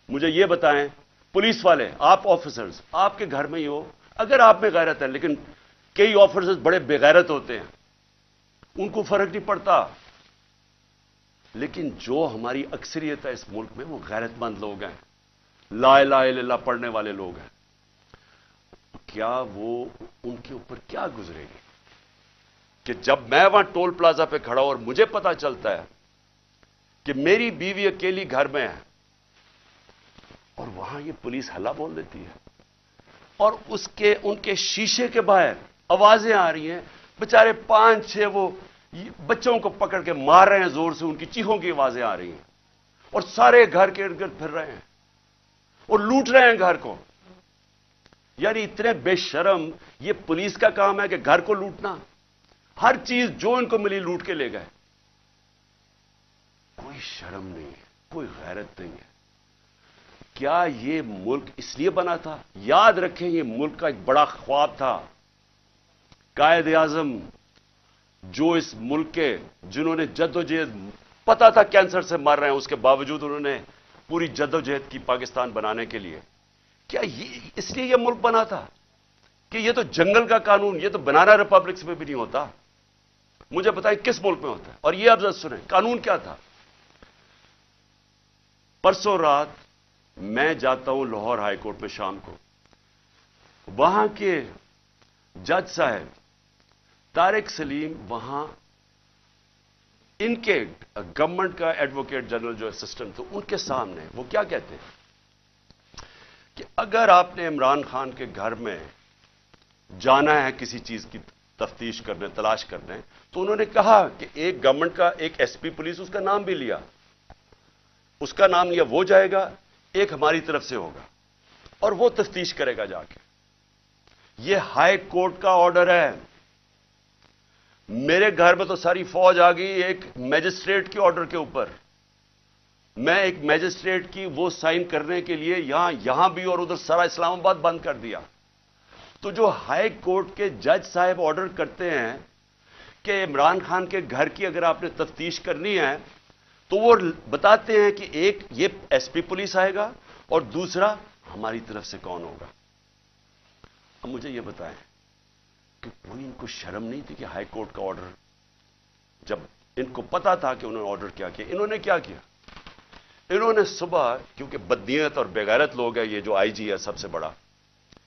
مجھے یہ بتائیں، پولیس والے، آپ آفیسرز، آپ کے گھر میں ہی ہو، اگر آپ میں غیرت ہے، لیکن کئی آفیسرز بڑے بے غیرت ہوتے ہیں، ان کو فرق نہیں پڑتا، لیکن جو ہماری اکثریت ہے اس ملک میں، وہ غیرت مند لوگ ہیں، لا الہ الا اللہ پڑھنے والے لوگ ہیں، کیا وہ ان کے اوپر کیا گزرے گی کہ جب میں وہاں ٹول پلازا پہ کھڑا ہوں اور مجھے پتا چلتا ہے کہ میری بیوی اکیلی گھر میں ہے، اور وہاں یہ پولیس ہلا بول دیتی ہے، اور ان کے شیشے کے باہر آوازیں آ رہی ہیں، بےچارے 5-6 وہ بچوں کو پکڑ کے مار رہے ہیں زور سے، ان کی چیخوں کی آوازیں آ رہی ہیں، اور سارے گھر کے ارد گرد پھر رہے ہیں اور لوٹ رہے ہیں گھر کو۔ یعنی اتنے بے شرم، یہ پولیس کا کام ہے کہ گھر کو لوٹنا، ہر چیز جو ان کو ملی لوٹ کے لے گئے، کوئی شرم نہیں ہے، کوئی غیرت نہیں ہے۔ کیا یہ ملک اس لیے بنا تھا؟ یاد رکھیں، یہ ملک کا ایک بڑا خواب تھا، قائد اعظم جو اس ملک کے، جنہوں نے جدوجہد، پتا تھا کینسر سے مر رہے ہیں، اس کے باوجود انہوں نے پوری جدوجہد کی پاکستان بنانے کے لیے۔ کیا اس لیے یہ ملک بنا تھا کہ یہ تو جنگل کا قانون، یہ تو بنانا ریپبلکس میں بھی نہیں ہوتا؟ مجھے بتائیں کس ملک میں ہوتا ہے؟ اور یہ اب ذرا سنیں، قانون کیا تھا؟ پرسوں رات میں جاتا ہوں لاہور ہائی کورٹ میں شام کو، وہاں کے جج صاحب طارق سلیم، وہاں ان کے گورنمنٹ کا ایڈوکیٹ جنرل جو اسسٹنٹ، تو ان کے سامنے وہ کیا کہتے ہیں کہ اگر آپ نے عمران خان کے گھر میں جانا ہے کسی چیز کی تفتیش کرنے تلاش کرنے تو انہوں نے کہا کہ ایک گورنمنٹ کا ایک ایس پی پولیس اس کا نام بھی لیا اس کا نام لیا وہ جائے گا ایک ہماری طرف سے ہوگا اور وہ تفتیش کرے گا جا کے یہ ہائی کورٹ کا آرڈر ہے میرے گھر میں تو ساری فوج آ گئی ایک میجسٹریٹ کے آرڈر کے اوپر میں ایک میجسٹریٹ کی وہ سائن کرنے کے لیے یہاں بھی اور ادھر سارا اسلام آباد بند کر دیا تو جو ہائی کورٹ کے جج صاحب آرڈر کرتے ہیں کہ عمران خان کے گھر کی اگر آپ نے تفتیش کرنی ہے تو وہ بتاتے ہیں کہ ایک یہ ایس پی پولیس آئے گا اور دوسرا ہماری طرف سے کون ہوگا اب مجھے یہ بتائیں کہ کوئی ان کو شرم نہیں تھی کہ ہائی کورٹ کا آرڈر جب ان کو پتا تھا کہ انہوں نے آرڈر کیا کیا انہوں نے کیا کیا انہوں نے صبح کیونکہ بدنیت اور بےغیرت لوگ ہیں یہ جو آئی جی ہے سب سے بڑا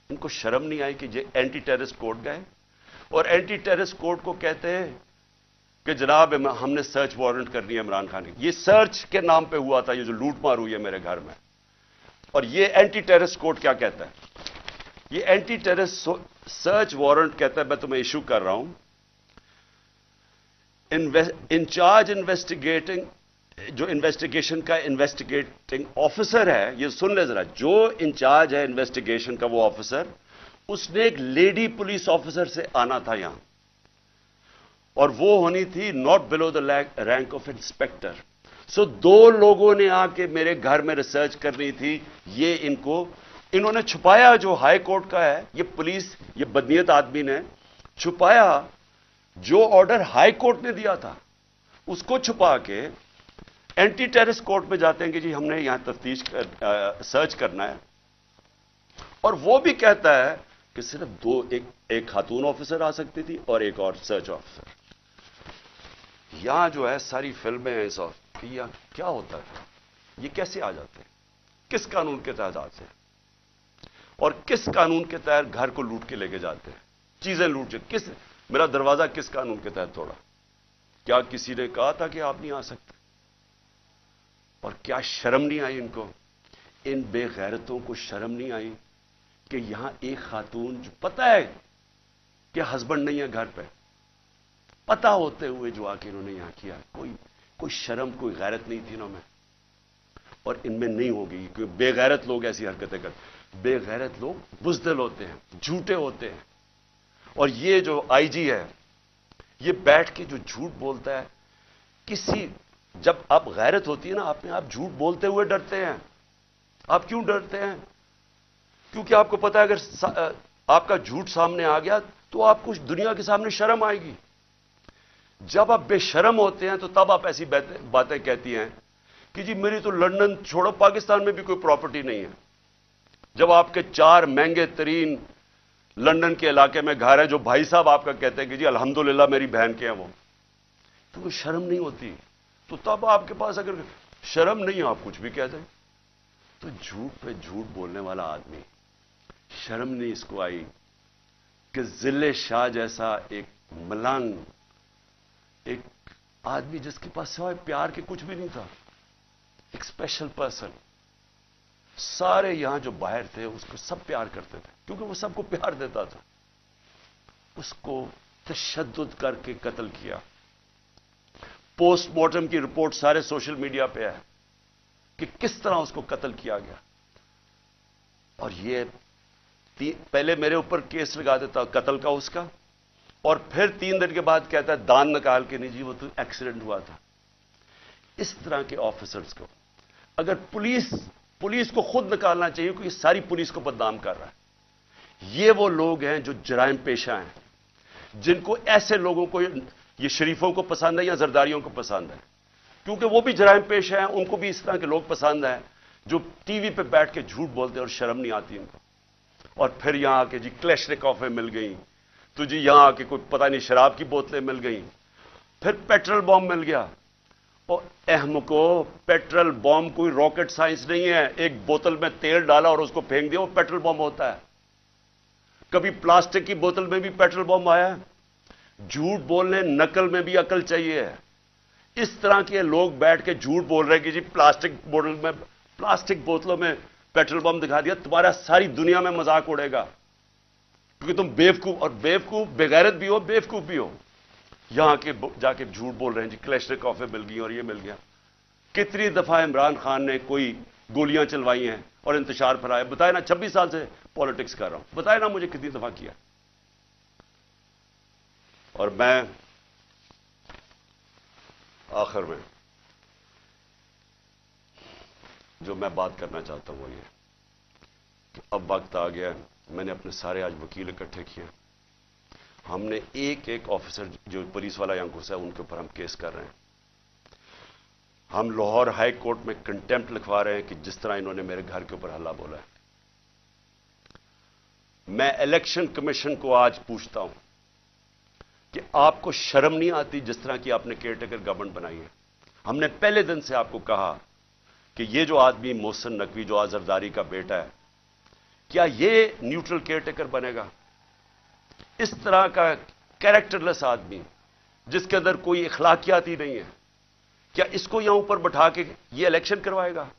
ان کو شرم نہیں آئی کہ یہ اینٹی ٹیررسٹ کورٹ گئے اور اینٹی ٹیررسٹ کورٹ کو کہتے ہیں کہ جناب ہم نے سرچ وارنٹ کرنی ہے عمران خان کی یہ سرچ کے نام پہ ہوا تھا یہ جو لوٹ مار ہوئی ہے میرے گھر میں اور یہ اینٹی ٹیررسٹ کورٹ کیا کہتا ہے یہ اینٹی ٹیررسٹ سرچ وارنٹ کہتا ہے میں تمہیں ایشو کر رہا ہوں انچارج انویسٹیگیٹنگ جو انویسٹیگیشن کا انویسٹیگیٹنگ آفیسر ہے یہ سن لے ذرا جو انچارج ہے انویسٹیگیشن کا وہ آفیسر اس نے ایک لیڈی پولیس آفیسر سے آنا تھا یہاں اور وہ ہونی تھی not below the rank of inspector سو دو لوگوں نے آ کے میرے گھر میں ریسرچ کرنی تھی یہ انہوں نے چھپایا جو ہائی کورٹ کا ہے یہ پولیس یہ بدنیت آدمی نے چھپایا جو آرڈر ہائی کورٹ نے دیا تھا اس کو چھپا کے اینٹی ٹیررسٹ کورٹ میں جاتے ہیں کہ جی ہم نے یہاں تفتیش سرچ کرنا ہے اور وہ بھی کہتا ہے کہ صرف ایک خاتون آفیسر آ سکتی تھی اور ایک اور سرچ آفیسر یہاں جو ہے ساری فلمیں ہیں کہ کیا ہوتا ہے یہ کیسے آ جاتے ہیں کس قانون کے تحت آتے ہیں اور کس قانون کے تحت گھر کو لوٹ کے لے کے جاتے ہیں چیزیں لوٹ کے میرا دروازہ کس قانون کے تحت توڑا کیا کسی نے کہا تھا کہ آپ نہیں آ سکتے اور کیا شرم نہیں آئی ان کو ان بے غیرتوں کو شرم نہیں آئی کہ یہاں ایک خاتون جو پتہ ہے کہ ہسبینڈ نہیں ہے گھر پہ پتہ ہوتے ہوئے جو آ کے انہوں نے یہاں کیا کوئی شرم کوئی غیرت نہیں تھی انہوں میں اور ان میں نہیں ہوگی کیونکہ بے غیرت لوگ ایسی حرکتیں کرتے بے غیرت لوگ بزدل ہوتے ہیں جھوٹے ہوتے ہیں اور یہ جو آئی جی ہے یہ بیٹھ کے جو جھوٹ بولتا ہے جب آپ غیرت ہوتی ہے نا آپ جھوٹ بولتے ہوئے ڈرتے ہیں آپ کیوں ڈرتے ہیں کیونکہ آپ کو پتا ہے اگر آپ کا جھوٹ سامنے آ گیا تو آپ کو دنیا کے سامنے شرم آئے گی جب آپ بے شرم ہوتے ہیں تو تب آپ ایسی باتیں کہتی ہیں کہ جی میری تو لندن چھوڑو پاکستان میں بھی کوئی پراپرٹی نہیں ہے جب آپ کے 4 مہنگے ترین لندن کے علاقے میں گھر ہے جو بھائی صاحب آپ کا کہتے ہیں کہ جی الحمدللہ میری بہن کے ہیں وہ تو کوئی شرم نہیں ہوتی تو تب آپ کے پاس اگر شرم نہیں آپ کچھ بھی کہہ دیں تو جھوٹ پہ جھوٹ بولنے والا آدمی شرم نہیں اس کو آئی کہ ذل شاہ جیسا ایک ملنگ ایک آدمی جس کے پاس سوائے پیار کے کچھ بھی نہیں تھا ایک اسپیشل پرسن سارے یہاں جو باہر تھے اس کو سب پیار کرتے تھے کیونکہ وہ سب کو پیار دیتا تھا اس کو تشدد کر کے قتل کیا پوسٹ مارٹم کی رپورٹ سارے سوشل میڈیا پہ ہے کہ کس طرح اس کو قتل کیا گیا اور یہ پہلے میرے اوپر کیس لگا دیتا قتل کا اس کا اور پھر 3 دن کے بعد کہتا ہے دان نکال کے نہیں جی وہ تو ایکسیڈنٹ ہوا تھا اس طرح کے آفیسرز کو اگر پولیس کو خود نکالنا چاہیے کیونکہ ساری پولیس کو بدنام کر رہا ہے یہ وہ لوگ ہیں جو جرائم پیشہ ہیں جن کو ایسے لوگوں کو یہ شریفوں کو پسند ہے یا زرداریوں کو پسند ہے کیونکہ وہ بھی جرائم پیشہ ہیں ان کو بھی اس طرح کے لوگ پسند ہیں جو ٹی وی پہ بیٹھ کے جھوٹ بولتے ہیں اور شرم نہیں آتی ان کو اور پھر یہاں آ کے جی کلیشنکوفیں مل گئیں تو جی یہاں آ کے کوئی پتہ نہیں شراب کی بوتلیں مل گئیں پھر پیٹرول بم مل گیا اور اہم کو پیٹرول بم کوئی راکٹ سائنس نہیں ہے ایک بوتل میں تیل ڈالا اور اس کو پھینک دیا وہ پیٹرول بم ہوتا ہے کبھی پلاسٹک کی بوتل میں بھی پیٹرول بم آیا جھوٹ بولنے نقل میں بھی عقل چاہیے اس طرح کے لوگ بیٹھ کے جھوٹ بول رہے ہیں کہ جی پلاسٹک بوتلوں میں पेट्रोल पंप दिखा दिया, तुम्हारा सारी दुनिया में मजाक उड़ेगा, क्योंकि तुम बेवकूफ, और बेवकूफ बेगैरत भी हो, बेवकूफ भी हो। यहां के जाके झूठ बोल रहे हैं जी क्लैशनिकोव मिल गई और ये मिल गया। कितनी दफा इमरान खान ने कोई गोलियां चलवाई हैं और इंतशार फैलाया? बताए ना, 26 साल से पॉलिटिक्स कर रहा हूं, बताए ना मुझे कितनी दफा किया। और मैं आखिर में जो मैं बात करना चाहता हूं वो ये कि अब वक्त आ गया, मैंने अपने सारे आज वकील इकट्ठे किए, हमने एक एक ऑफिसर जो पुलिस वाला यहां घुसा है उनके ऊपर हम केस कर रहे हैं। हम लाहौर हाई कोर्ट में कंटेम्प्ट लिखवा रहे हैं कि जिस तरह इन्होंने मेरे घर के ऊपर हल्ला बोला है। मैं इलेक्शन कमीशन को आज पूछता हूं कि आपको शर्म नहीं आती जिस तरह की आपने केयरटेकर गवर्नमेंट बनाई है? हमने पहले दिन से आपको कहा कि ये जो आदमी मोहसिन नकवी जो जरदारी का बेटा है, क्या ये न्यूट्रल केयरटेकर बनेगा? इस तरह का कैरेक्टरलेस आदमी जिसके अंदर कोई इखलाकियात ही नहीं है, क्या इसको यहां ऊपर बैठा के ये इलेक्शन करवाएगा?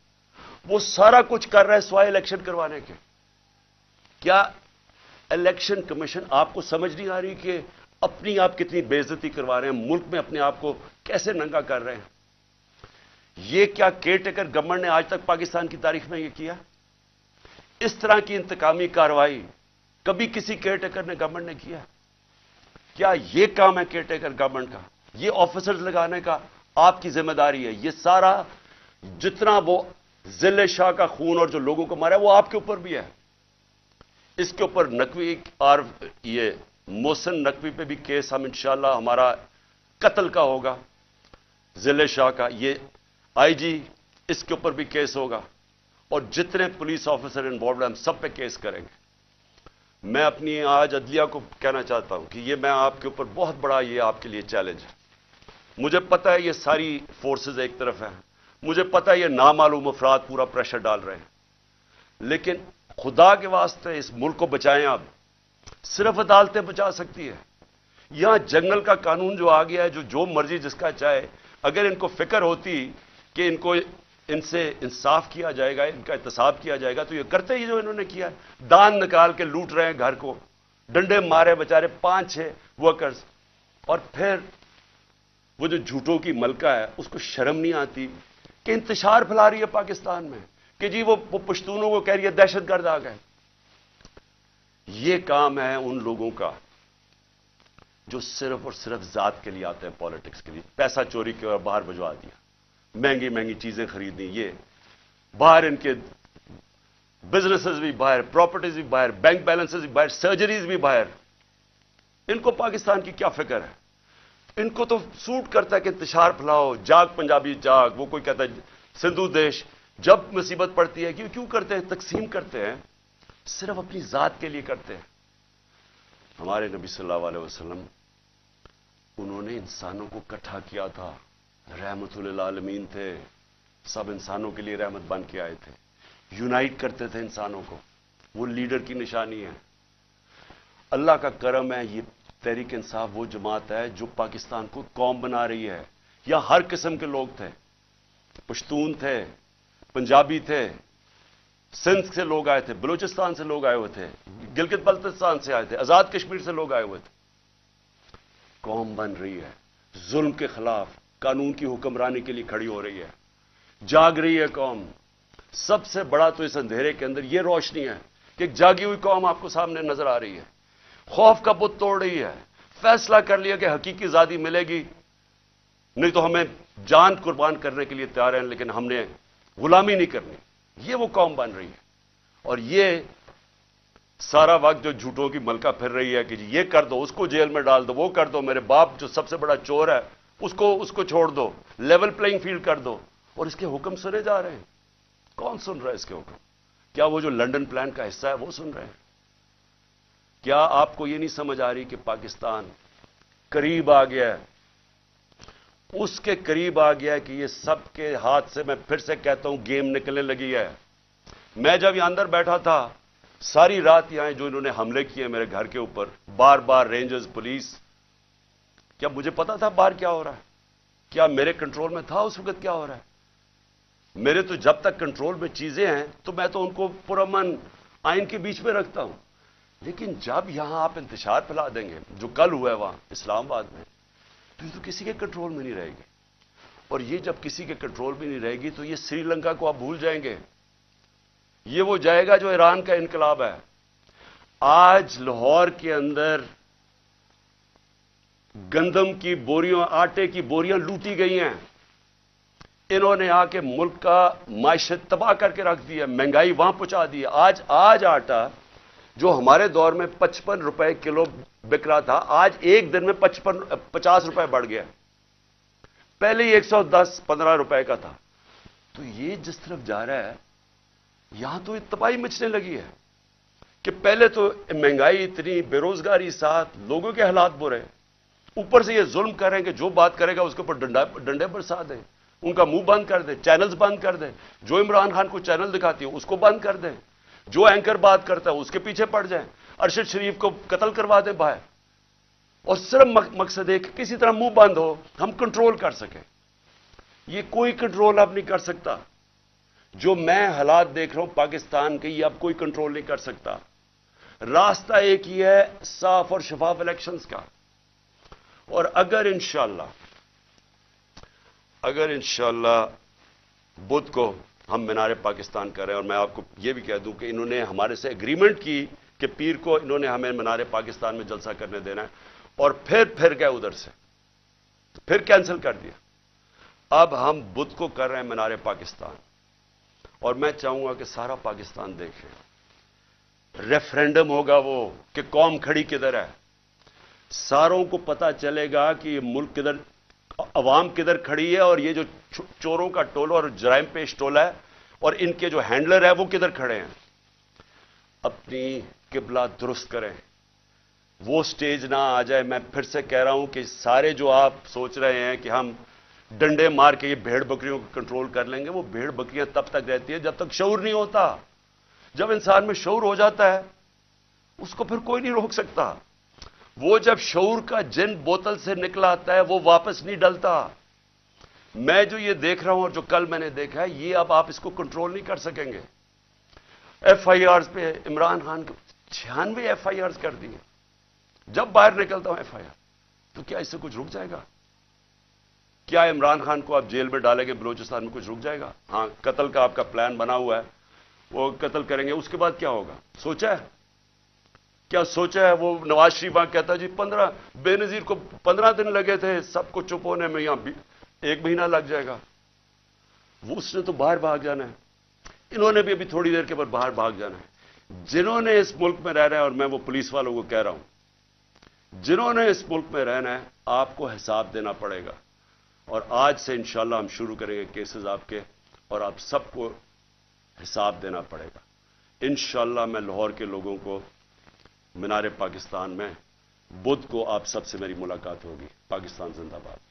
वो सारा कुछ कर रहा है सिवाय इलेक्शन करवाने के। क्या इलेक्शन कमीशन आपको समझ नहीं आ रही कि अपनी आप कितनी बेइज्जती करवा रहे हैं, मुल्क में अपने आप को कैसे नंगा कर रहे हैं? ये क्या केयरटेकर गवर्नमेंट ने आज तक पाकिस्तान की तारीख में ये किया? इस तरह की इंतकामी कार्रवाई कभी किसी केयरटेकर ने गवर्नमेंट ने किया? क्या ये काम है केयरटेकर गवर्नमेंट का? ये ऑफिसर्स लगाने का आपकी जिम्मेदारी है? ये सारा जितना वो जिले शाह का खून और जो लोगों को मारा है वो आपके ऊपर भी है। इसके ऊपर नकवी और ये मोहसिन नकवी पे भी केस हम इंशाल्लाह हमारा कत्ल का होगा, जिले शाह का, ये आईजी इसके ऊपर भी केस होगा, और जितने पुलिस ऑफिसर इन्वॉल्व हैं हम सब पे केस करेंगे। मैं अपनी आज अदलिया को कहना चाहता हूं कि ये मैं आपके ऊपर बहुत बड़ा ये आपके लिए चैलेंज है। मुझे पता है ये सारी फोर्सेस एक तरफ हैं, मुझे पता है ये नामालूम अफराद पूरा प्रेशर डाल रहे हैं, लेकिन खुदा के वास्ते इस मुल्क को बचाएं। आप सिर्फ अदालतें बचा सकती है। यहां जंगल का कानून जो आ गया है, जो मर्जी जिसका चाहे, अगर इनको फिक्र होती कि इनको इनसे इंसाफ किया जाएगा, इनका एहतसाब किया जाएगा, तो ये करते ही जो इन्होंने किया है। दान निकाल के लूट रहे हैं घर को, डंडे मारे बेचारे 5-6 वर्कर्स, और फिर वो जो झूठों की मलका है उसको शर्म नहीं आती कि इंतशार फैला रही है पाकिस्तान में कि जी वो पश्तूनों को कह रही है दहशतगर्द आ गए। ये काम है उन लोगों का जो सिर्फ और सिर्फ जात के लिए आते हैं, पॉलिटिक्स के लिए। पैसा चोरी किया और बाहर भिजवा दिया, महंगी महंगी चीजें खरीदनी, ये बाहर इनके बिजनेसेस भी बाहर, प्रॉपर्टीज भी बाहर, बैंक बैलेंसेस भी बाहर, सर्जरीज भी बाहर। इनको पाकिस्तान की क्या फिक्र है? इनको तो सूट करता है कि इंतशार फैलाओ, जाग पंजाबी जाग। वो कोई कहता है सिंधु देश, जब मुसीबत पड़ती है क्यों करते हैं? तकसीम करते हैं, सिर्फ अपनी जात के लिए करते हैं। हमारे नबी सल्लल्लाहु अलैहि वसल्लम, उन्होंने इंसानों को इकट्ठा किया था, रहमतुल आलमीन थे, सब इंसानों के लिए रहमत बन के आए थे, यूनाइट करते थे इंसानों को। वो लीडर की निशानी है। अल्लाह का करम है, ये तहरीक इंसाफ वो जमात है जो पाकिस्तान को कौम बना रही है। यहां हर किस्म के लोग थे, पश्तून थे, पंजाबी थे, सिंध से लोग आए थे, बलूचिस्तान से लोग आए हुए थे, गिलगित बल्तिस्तान से आए थे, आजाद कश्मीर से लोग आए हुए थे। कौम बन रही है, जुल्म के खिलाफ कानून की हुक्मरानी के लिए खड़ी हो रही है, जाग रही है कौम। सबसे बड़ा तो इस अंधेरे के अंदर यह रोशनी है कि एक जागी हुई कौम आपको सामने नजर आ रही है, खौफ का बुत तोड़ रही है, फैसला कर लिया कि हकीकी आजादी मिलेगी, नहीं तो हमें जान कुर्बान करने के लिए तैयार हैं, लेकिन हमने गुलामी नहीं करनी। ये वो कौम बन रही है। और ये सारा वक्त जो झूठों की मलका फिर रही है कि ये कर दो, उसको जेल में डाल दो, वो कर दो, मेरे बाप जो सबसे बड़ा चोर है उसको छोड़ दो, लेवल प्लेइंग फील्ड कर दो, और इसके हुक्म सुने जा रहे हैं। कौन सुन रहा है इसके हुक्म? क्या वो जो लंदन प्लान का हिस्सा है वो सुन रहे हैं? क्या आपको ये नहीं समझ आ रही कि पाकिस्तान करीब आ गया है, उसके करीब आ गया है कि ये सबके हाथ से, मैं फिर से कहता हूं, गेम निकलने लगी है। मैं जब यहां अंदर बैठा था, सारी रात यहां जो इन्होंने हमले किए मेरे घर के ऊपर, बार बार रेंजर्स, पुलिस, क्या मुझे पता था बाहर क्या हो रहा है? क्या मेरे कंट्रोल में था उस वक्त क्या हो रहा है? میرے تو جب تک کنٹرول میں چیزیں ہیں تو میں تو ان کو پرامن آئین کے بیچ میں رکھتا ہوں، لیکن جب یہاں آپ انتشار پھیلا دیں گے جو کل ہوا ہے وہاں اسلام آباد میں، تو یہ تو کسی کے کنٹرول میں نہیں رہے گی، اور یہ جب کسی کے کنٹرول میں نہیں رہے گی تو یہ سری لنکا کو آپ بھول جائیں گے، یہ وہ جائے گا جو ایران کا انقلاب ہے۔ آج لاہور کے اندر گندم کی بوریاں، آٹے کی بوریاں لوٹی گئی ہیں، انہوں نے آ کے ملک کا معیشت تباہ کر کے رکھ دیا، مہنگائی وہاں پہنچا دی۔ آج آٹا جو ہمارے دور میں 55 روپے کلو بک رہا تھا، آج ایک دن میں 50 روپے بڑھ گیا، پہلے ہی 110-15 روپے کا تھا۔ تو یہ جس طرف جا رہا ہے یہاں تو تباہی مچنے لگی ہے کہ پہلے تو مہنگائی اتنی، بے روزگاری ساتھ، لوگوں کے حالات برے، اوپر سے یہ ظلم کریں کہ جو بات کرے گا اس کے اوپر ڈنڈے برسا دیں، ان کا منہ بند کر دیں، چینلز بند کر دیں، جو عمران خان کو چینل دکھاتی ہے اس کو بند کر دیں، جو اینکر بات کرتا ہے اس کے پیچھے پڑ جائیں، ارشد شریف کو قتل کروا دیں باہر، اور صرف مقصد ہے کہ کسی طرح منہ بند ہو، ہم کنٹرول کر سکیں۔ یہ کوئی کنٹرول اب نہیں کر سکتا، جو میں حالات دیکھ رہا ہوں پاکستان کے، یہ اب کوئی کنٹرول نہیں کر سکتا۔ راستہ ایک ہی ہے، صاف اور شفاف الیکشنز کا، اور اگر انشاءاللہ بدھ کو ہم مینار پاکستان کر رہے ہیں، اور میں آپ کو یہ بھی کہہ دوں کہ انہوں نے ہمارے سے اگریمنٹ کی کہ پیر کو انہوں نے ہمیں مینار پاکستان میں جلسہ کرنے دینا ہے، اور پھر گئے ادھر سے، پھر کینسل کر دیا۔ اب ہم بدھ کو کر رہے ہیں مینار پاکستان، اور میں چاہوں گا کہ سارا پاکستان دیکھے، ریفرینڈم ہوگا وہ کہ قوم کھڑی کدھر ہے، ساروں کو پتا چلے گا کہ یہ ملک کدھر، عوام کدھر کھڑی ہے، اور یہ جو چوروں کا ٹولہ اور جرائم پیش ٹولہ ہے اور ان کے جو ہینڈلر ہے وہ کدھر کھڑے ہیں۔ اپنی قبلہ درست کریں، وہ سٹیج نہ آ جائے۔ میں پھر سے کہہ رہا ہوں کہ سارے جو آپ سوچ رہے ہیں کہ ہم ڈنڈے مار کے یہ بھیڑ بکریوں کو کنٹرول کر لیں گے، وہ بھیڑ بکریاں تب تک رہتی ہے جب تک شعور نہیں ہوتا۔ جب انسان میں شعور ہو جاتا ہے اس کو پھر کوئی نہیں روک سکتا۔ وہ جب شعور کا جن بوتل سے نکلا آتا ہے وہ واپس نہیں ڈلتا۔ میں جو یہ دیکھ رہا ہوں اور جو کل میں نے دیکھا ہے، یہ اب آپ اس کو کنٹرول نہیں کر سکیں گے۔ ایف آئی آرز پہ عمران خان کو 96 ایف آئی آرز کر دیے۔ جب باہر نکلتا ہوں ایف آئی آر، تو کیا اس سے کچھ رک جائے گا؟ کیا عمران خان کو آپ جیل میں ڈالیں گے بلوچستان میں کچھ رک جائے گا؟ ہاں، قتل کا آپ کا پلان بنا ہوا ہے، وہ قتل کریں گے، اس کے بعد کیا ہوگا؟ سوچا ہے؟ کیا سوچا ہے؟ وہ نواز شریف وہاں کہتا ہے جی 15 بے نظیر کو 15 دن لگے تھے سب کو چپ ہونے میں، یہاں 1 مہینہ لگ جائے گا۔ وہ اس نے تو باہر بھاگ جانا ہے، انہوں نے بھی ابھی تھوڑی دیر کے بعد باہر بھاگ جانا ہے۔ جنہوں نے اس ملک میں رہنا ہے، اور میں وہ پولیس والوں کو کہہ رہا ہوں، جنہوں نے اس ملک میں رہنا ہے آپ کو حساب دینا پڑے گا، اور آج سے انشاءاللہ ہم شروع کریں گے کیسز آپ کے، اور آپ سب کو حساب دینا پڑے گا۔ انشاءاللہ میں لاہور کے لوگوں کو مینار پاکستان میں بدھ کو آپ سب سے میری ملاقات ہوگی۔ پاکستان زندہ باد۔